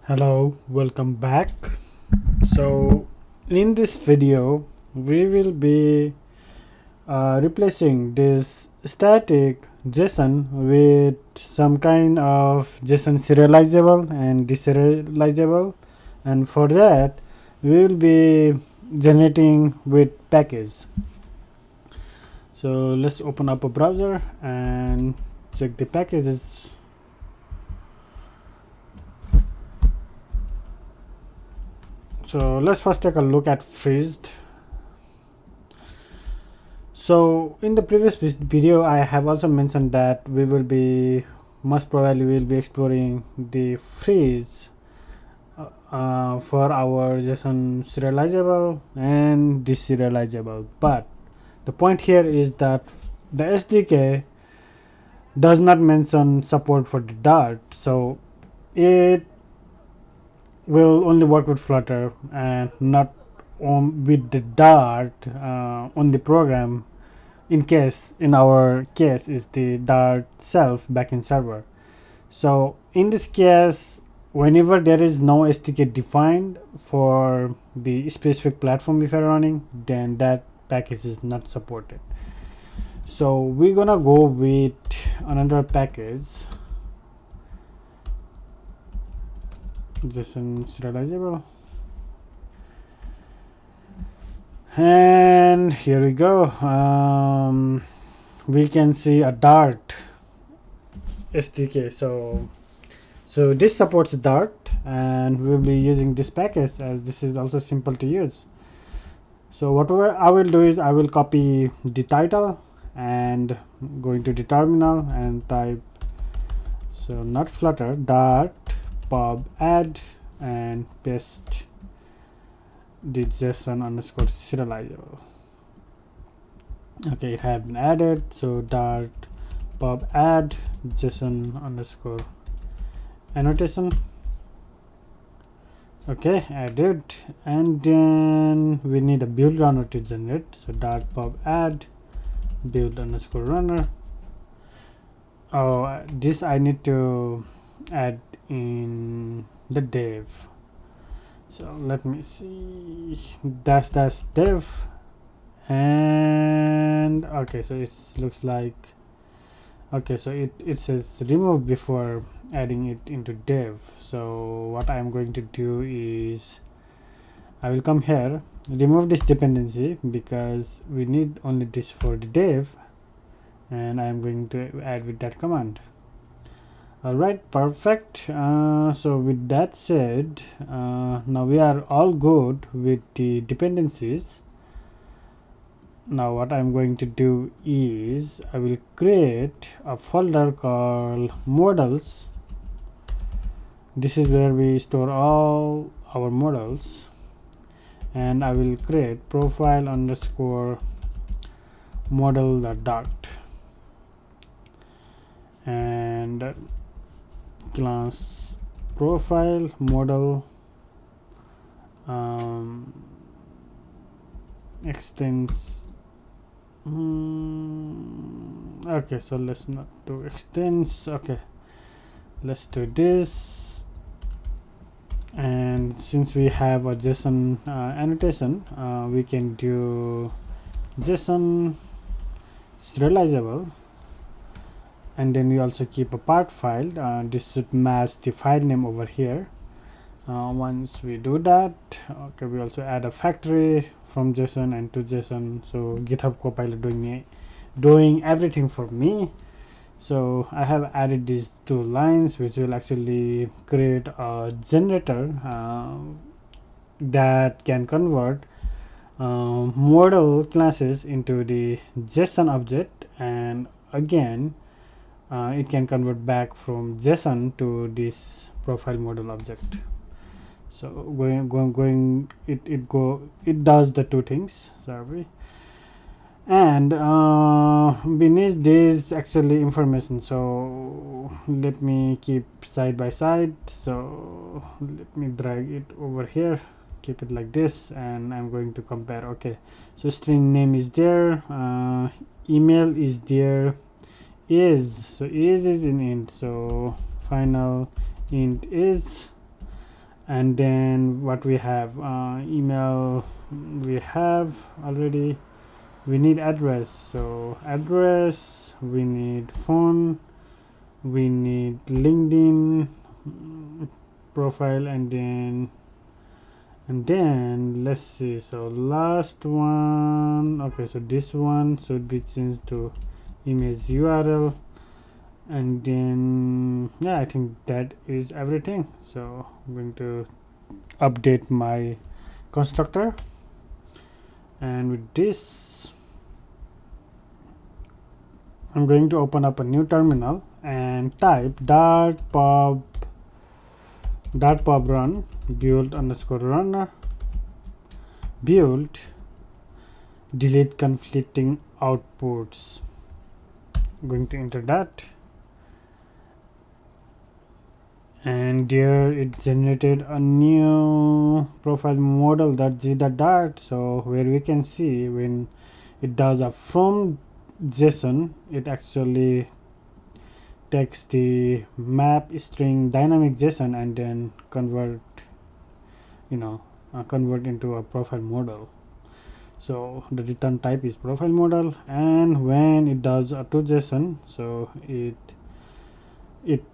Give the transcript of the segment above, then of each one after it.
Hello, welcome back. So in this video we will be replacing this static JSON with some kind of JSON serializable and deserializable, and for that we will be generating with package. So let's open up a browser and check the packages. So let's first take a look at freezed. So in the previous video I have also mentioned that we will be most probably will be exploring the freeze for our JSON serializable and deserializable, but the point here is that the SDK does not mention support for the Dart, so it will only work with Flutter and not with the Dart on the program, in our case is the Dart self backend server. So in this case, whenever there is no SDK defined for the specific platform if you're running, then that package is not supported. So we're gonna go with another package, JSON serializable, and here we go. We can see a Dart SDK. So this supports Dart, and we'll be using this package as this is also simple to use. So what I will do is I will copy the title and go into the terminal and type, so not Flutter, Dart pub add, and paste the JSON underscore serializable. Okay, it has been added. So Dart pub add JSON underscore annotation. Okay, added, and then we need a build runner to generate. So Dart pub add build underscore runner. Oh, this I need to add in the dev. So let me see, dash dev, and okay, so it looks like, okay, so it says remove before adding it into dev. So what I'm going to do is I will come here, remove this dependency because we need only this for the dev, and I'm going to add with that command. Alright, perfect. So with that said, now we are all good with the dependencies. Now what I'm going to do is I will create a folder called models. This is where we store all our models, and I will create profile underscore model.dart and class profile model extends. Okay, so let's not do extends. Okay, let's do this, and since we have a JSON annotation, we can do JSON serializable, and then we also keep a part file. This should match the file name over here. Once we do that, okay, we also add a factory from JSON and to JSON. So GitHub Copilot doing everything for me. So I have added these two lines, which will actually create a generator that can convert model classes into the JSON object, and again it can convert back from JSON to this profile model object. So it does the two things. Sorry. And beneath this actually information, so let me keep side by side. So let me drag it over here, keep it like this, and I'm going to compare. Okay, so string name is there, email is there, is in int, so final int is, and then what we have, email we have already. We need address, so address, we need phone, we need LinkedIn profile, and then let's see, so last one. Okay, so this one should be changed to image URL, and then yeah, I think that is everything. So I'm going to update my constructor, and with this I'm going to open up a new terminal and type .pub run build underscore runner build delete conflicting outputs. I'm going to enter that, and there it generated a new profile model.g.dart, so where we can see when it does a from JSON, it actually takes the map string dynamic JSON and then convert into a profile model. So the return type is profile model, and when it does a to JSON, so it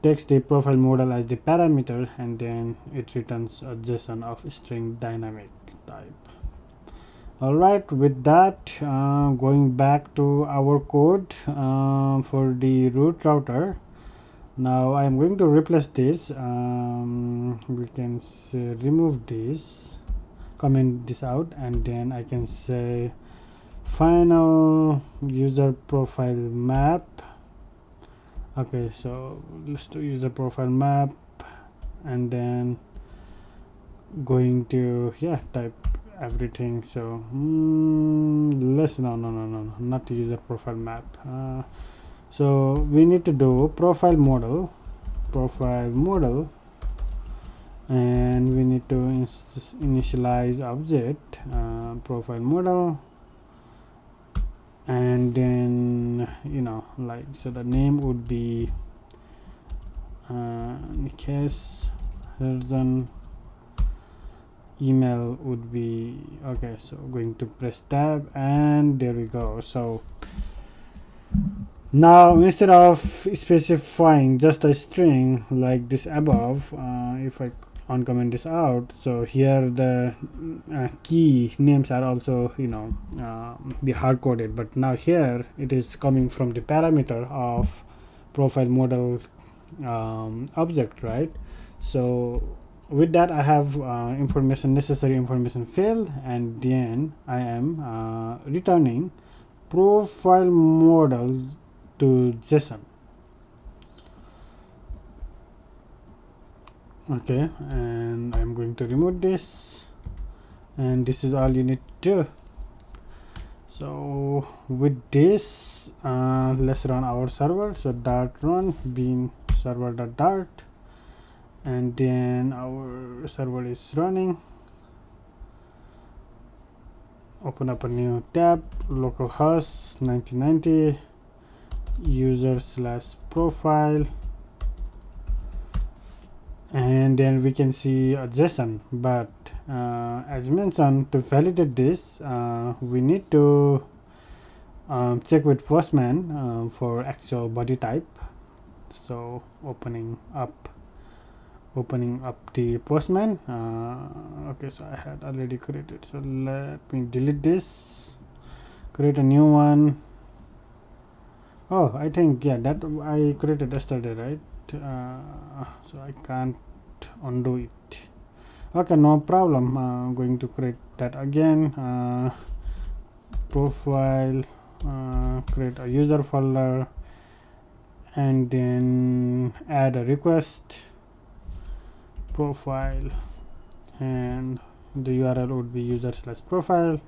takes the profile model as the parameter, and then it returns a JSON of string dynamic type. Alright, with that, going back to our code for the root router. Now I am going to replace this. We can say remove this, comment this out, and then I can say final user profile map. Okay, so let's do user profile map, and then going to type everything. So let's no, not user profile map. So we need to do profile model, and we need to initialize object profile model, and then so the name would be in case version, email would be okay. So going to press tab, and there we go. So now instead of specifying just a string like this above, if I uncomment this out, so here the key names are also be hard coded, but now here it is coming from the parameter of profile model object, right? So with that I have necessary information filled, and then I am returning profile model to JSON. Okay, and I'm going to remove this, and this is all you need to do. So with this, let's run our server. So dart run bin server.dart, and then our server is running. Open up a new tab, localhost 1990 user/profile, and then we can see a JSON, but as mentioned, to validate this we need to check with Postman for actual body type. So opening up the Postman. Okay, so I had already created, so let me delete this, create a new one. Oh, I think that I created yesterday, right? So I can't undo it. Okay, no problem. I'm going to create that again. Profile, create a user folder, and then add a request profile, and the URL would be user/profile,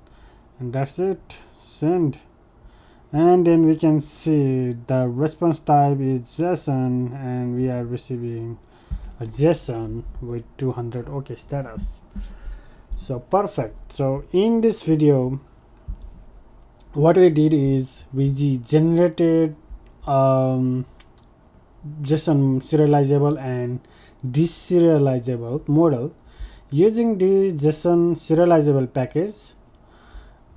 and that's it. Send. And then we can see the response type is JSON, and we are receiving a JSON with 200 OK status. So perfect. So in this video, what we did is we generated JSON serializable and deserializable model using the JSON serializable package,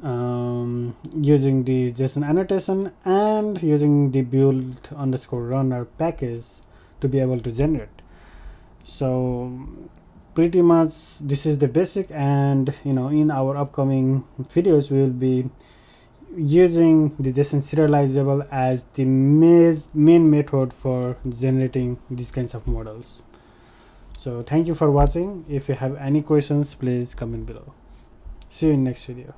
using the JSON annotation, and using the build underscore runner package to be able to generate. So pretty much this is the basic, and in our upcoming videos we will be using the JSON serializable as the main method for generating these kinds of models. So thank you for watching. If you have any questions, please comment below. See you in next video.